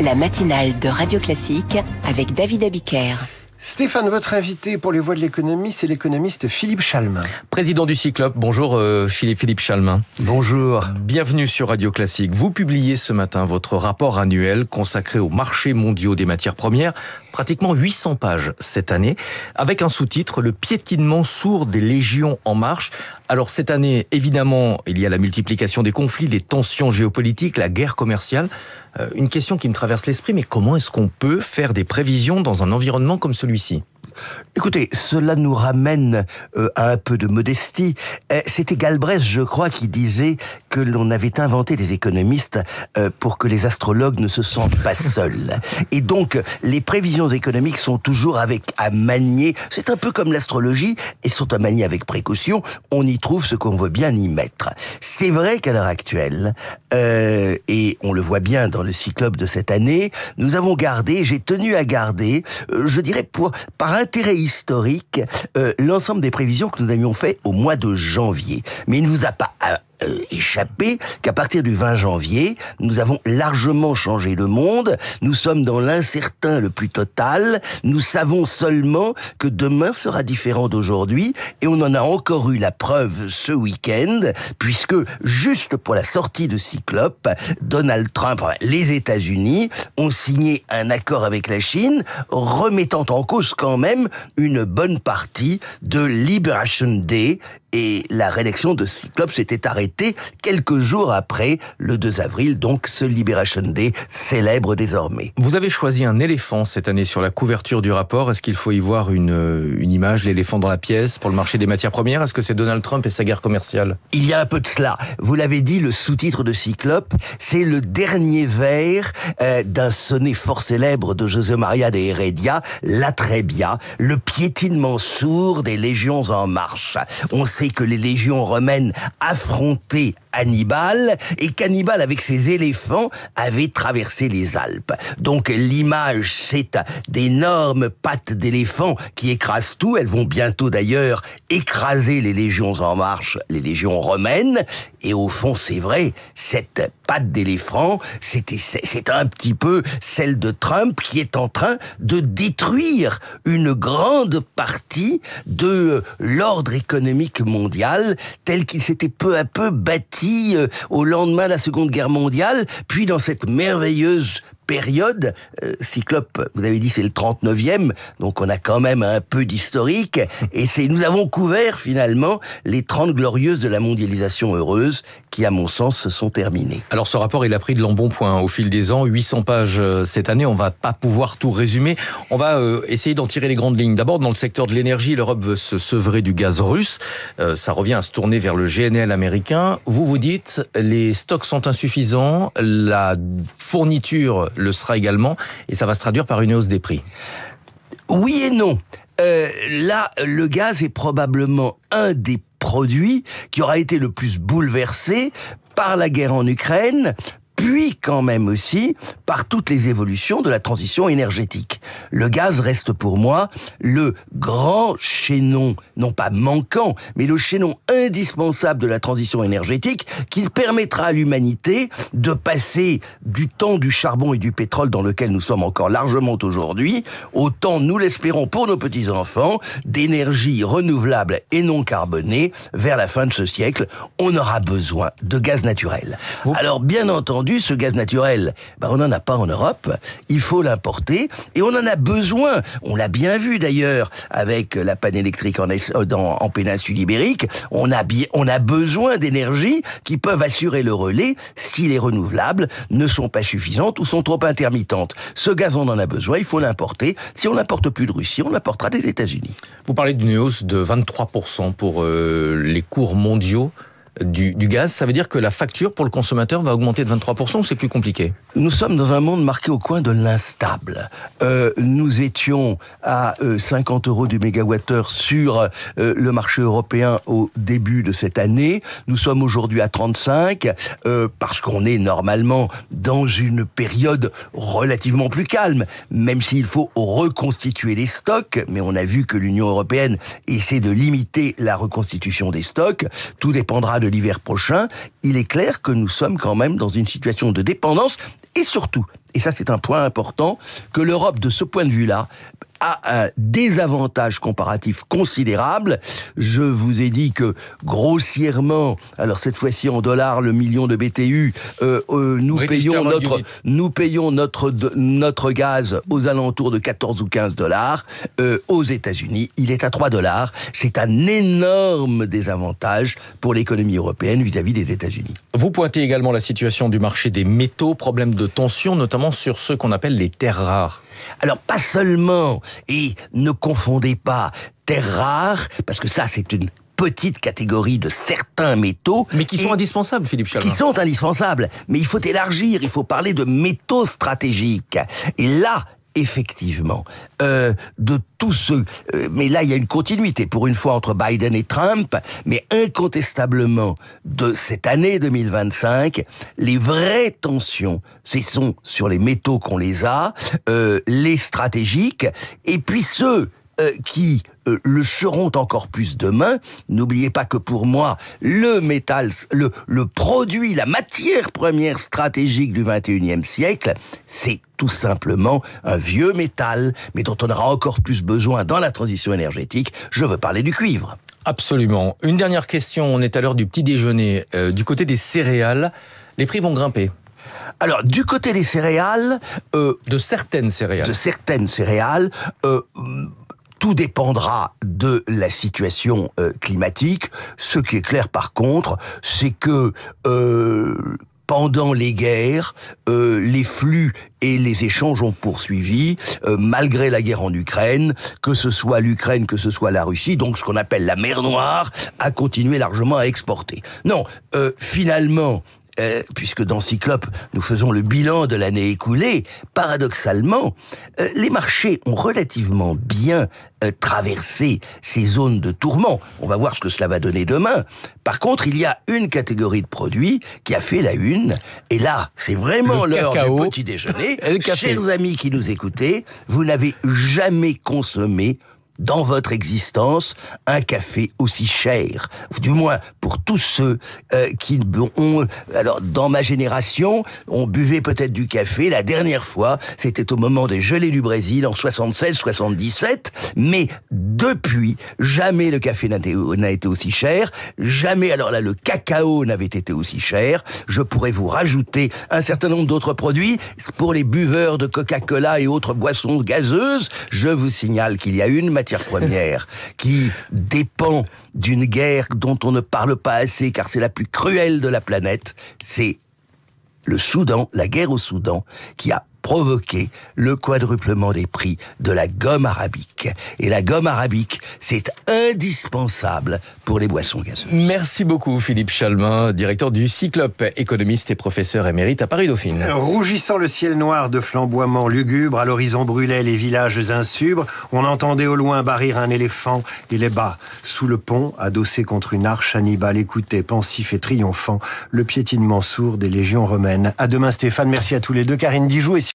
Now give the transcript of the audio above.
La matinale de Radio Classique avec David Abiker. Stéphane, votre invité pour les voix de l'économie, c'est l'économiste Philippe Chalmin. Président du Cyclope, bonjour Philippe Chalmin. Bonjour. Bienvenue sur Radio Classique. Vous publiez ce matin votre rapport annuel consacré aux marchés mondiaux des matières premières, pratiquement 800 pages cette année, avec un sous-titre, le piétinement sourd des légions en marche. Alors cette année, évidemment, il y a la multiplication des conflits, les tensions géopolitiques, la guerre commerciale. Une question qui me traverse l'esprit, mais comment est-ce qu'on peut faire des prévisions dans un environnement comme celui-ci ? Écoutez, cela nous ramène à un peu de modestie. C'était Galbraith, je crois, qui disait que l'on avait inventé les économistes pour que les astrologues ne se sentent pas seuls. Et donc, les prévisions économiques sont toujours à manier. C'est un peu comme l'astrologie, et sont à manier avec précaution. On y trouve ce qu'on veut bien y mettre. C'est vrai qu'à l'heure actuelle, et on le voit bien dans le Cyclope de cette année, nous avons gardé, j'ai tenu à garder, je dirais par intérêt historique, l'ensemble des prévisions que nous avions fait au mois de janvier. Mais il ne vous a pas échappé qu'à partir du 20 janvier, nous avons largement changé le monde. Nous sommes dans l'incertain le plus total. Nous savons seulement que demain sera différent d'aujourd'hui, et on en a encore eu la preuve ce week-end, puisque juste pour la sortie de Cyclope, Donald Trump, les États-Unis, ont signé un accord avec la Chine, remettant en cause quand même une bonne partie de Liberation Day, et la rédaction de Cyclope s'était arrêtée quelques jours après le 2 avril, donc ce Liberation Day célèbre désormais. Vous avez choisi un éléphant cette année sur la couverture du rapport. Est-ce qu'il faut y voir une image, l'éléphant dans la pièce, pour le marché des matières premières ? Est-ce que c'est Donald Trump et sa guerre commerciale ? Il y a un peu de cela. Vous l'avez dit, le sous-titre de Cyclope, c'est le dernier vers d'un sonnet fort célèbre de José María de Heredia, La Trebia, le piétinement sourd des légions en marche. On sait que les légions romaines affrontaient Hannibal, et qu'Hannibal, avec ses éléphants, avait traversé les Alpes. Donc l'image, c'est d'énormes pattes d'éléphants qui écrasent tout. Elles vont bientôt d'ailleurs écraser les légions en marche, les légions romaines. Et au fond, c'est vrai, cette patte d'éléphant, c'est un petit peu celle de Trump, qui est en train de détruire une grande partie de l'ordre économique mondial tel qu'il s'était peu à peu bâti au lendemain de la Seconde Guerre mondiale, puis dans cette merveilleuse période, Cyclope, vous avez dit c'est le 39e, donc on a quand même un peu d'historique, et nous avons couvert finalement les 30 glorieuses de la mondialisation heureuse, qui à mon sens se sont terminées. Alors ce rapport, il a pris de l'embonpoint au fil des ans, 800 pages cette année, on va pas pouvoir tout résumer, on va essayer d'en tirer les grandes lignes. D'abord, dans le secteur de l'énergie, l'Europe veut se sevrer du gaz russe, ça revient à se tourner vers le GNL américain. Vous dites, les stocks sont insuffisants, la fourniture le sera également, et ça va se traduire par une hausse des prix. Oui et non. Là, le gaz est probablement un des produits qui aura été le plus bouleversé par la guerre en Ukraine, puis quand même aussi par toutes les évolutions de la transition énergétique. Le gaz reste pour moi le grand chaînon, non pas manquant, mais le chaînon indispensable de la transition énergétique, qui permettra à l'humanité de passer du temps du charbon et du pétrole, dans lequel nous sommes encore largement aujourd'hui, au temps, nous l'espérons pour nos petits-enfants, d'énergie renouvelable et non carbonée vers la fin de ce siècle. On aura besoin de gaz naturel. Alors bien entendu, ce gaz naturel, on n'en a pas en Europe, il faut l'importer, et on en a besoin. On l'a bien vu d'ailleurs avec la panne électrique en péninsule ibérique. On a besoin d'énergie qui peuvent assurer le relais si les renouvelables ne sont pas suffisantes ou sont trop intermittentes. Ce gaz, on en a besoin, il faut l'importer. Si on n'importe plus de Russie, on l'importera des États-Unis. Vous parlez d'une hausse de 23% pour les cours mondiaux du gaz, ça veut dire que la facture pour le consommateur va augmenter de 23% ou c'est plus compliqué ? Nous sommes dans un monde marqué au coin de l'instable. Nous étions à 50 € du mégawattheure sur le marché européen au début de cette année. Nous sommes aujourd'hui à 35 parce qu'on est normalement dans une période relativement plus calme, même s'il faut reconstituer les stocks. Mais on a vu que l'Union européenne essaie de limiter la reconstitution des stocks. Tout dépendra de de l'hiver prochain, il est clair que nous sommes quand même dans une situation de dépendance, et surtout, et ça c'est un point important, que l'Europe, de ce point de vue-là, a un désavantage comparatif considérable. Je vous ai dit que grossièrement, alors cette fois-ci en dollars, le million de BTU, nous payons notre gaz aux alentours de 14 ou 15 dollars. Aux États-Unis, il est à 3 dollars. C'est un énorme désavantage pour l'économie européenne vis-à-vis des États-Unis. Vous pointez également la situation du marché des métaux, problème de tension, notamment sur ceux qu'on appelle les terres rares. Alors, pas seulement, et ne confondez pas terres rares, parce que ça, c'est une petite catégorie de certains métaux. Mais qui sont indispensables, Philippe Chalmin. Qui sont indispensables. Mais il faut élargir, il faut parler de métaux stratégiques. Et là, effectivement, de tous ceux... mais là, il y a une continuité, pour une fois, entre Biden et Trump, mais incontestablement, de cette année 2025, les vraies tensions, ce sont sur les métaux qu'on les a, les stratégiques, et puis ceux qui le seront encore plus demain. N'oubliez pas que pour moi, le métal, le produit, la matière première stratégique du 21e siècle, c'est tout simplement un vieux métal, mais dont on aura encore plus besoin dans la transition énergétique. Je veux parler du cuivre. Absolument. Une dernière question, on est à l'heure du petit déjeuner. Du côté des céréales, les prix vont grimper. Alors, du côté des céréales... de certaines céréales. Tout dépendra de la situation climatique. Ce qui est clair, par contre, c'est que pendant les guerres, les flux et les échanges ont poursuivi, malgré la guerre en Ukraine, que ce soit l'Ukraine, que ce soit la Russie, donc ce qu'on appelle la mer Noire, a continué largement à exporter. Non, finalement... puisque dans Cyclope, nous faisons le bilan de l'année écoulée, paradoxalement, les marchés ont relativement bien traversé ces zones de tourment. On va voir ce que cela va donner demain. Par contre, il y a une catégorie de produits qui a fait la une, et là, c'est vraiment l'heure du petit déjeuner. Chers amis qui nous écoutez, vous n'avez jamais consommé dans votre existence un café aussi cher. Du moins, pour tous ceux qui ont... Alors, dans ma génération, on buvait peut-être du café. La dernière fois, c'était au moment des gelées du Brésil, en 76-77. Mais depuis, jamais le café n'a été aussi cher. Jamais, alors là, le cacao n'avait été aussi cher. Je pourrais vous rajouter un certain nombre d'autres produits. Pour les buveurs de Coca-Cola et autres boissons gazeuses, je vous signale qu'il y a une matière première qui dépend d'une guerre dont on ne parle pas assez car c'est la plus cruelle de la planète, c'est le Soudan, la guerre au Soudan, qui a provoqué le quadruplement des prix de la gomme arabique. Et la gomme arabique, c'est indispensable pour les boissons gazeuses. Merci beaucoup Philippe Chalmin, directeur du Cyclope, économiste et professeur émérite à Paris-Dauphine. Rougissant le ciel noir de flamboiements lugubres, à l'horizon brûlaient les villages insubres, on entendait au loin barrir un éléphant, et les bas, sous le pont, adossé contre une arche, Hannibal écoutait pensif et triomphant le piétinement sourd des légions romaines. À demain Stéphane, merci à tous les deux, Karine Dijoux et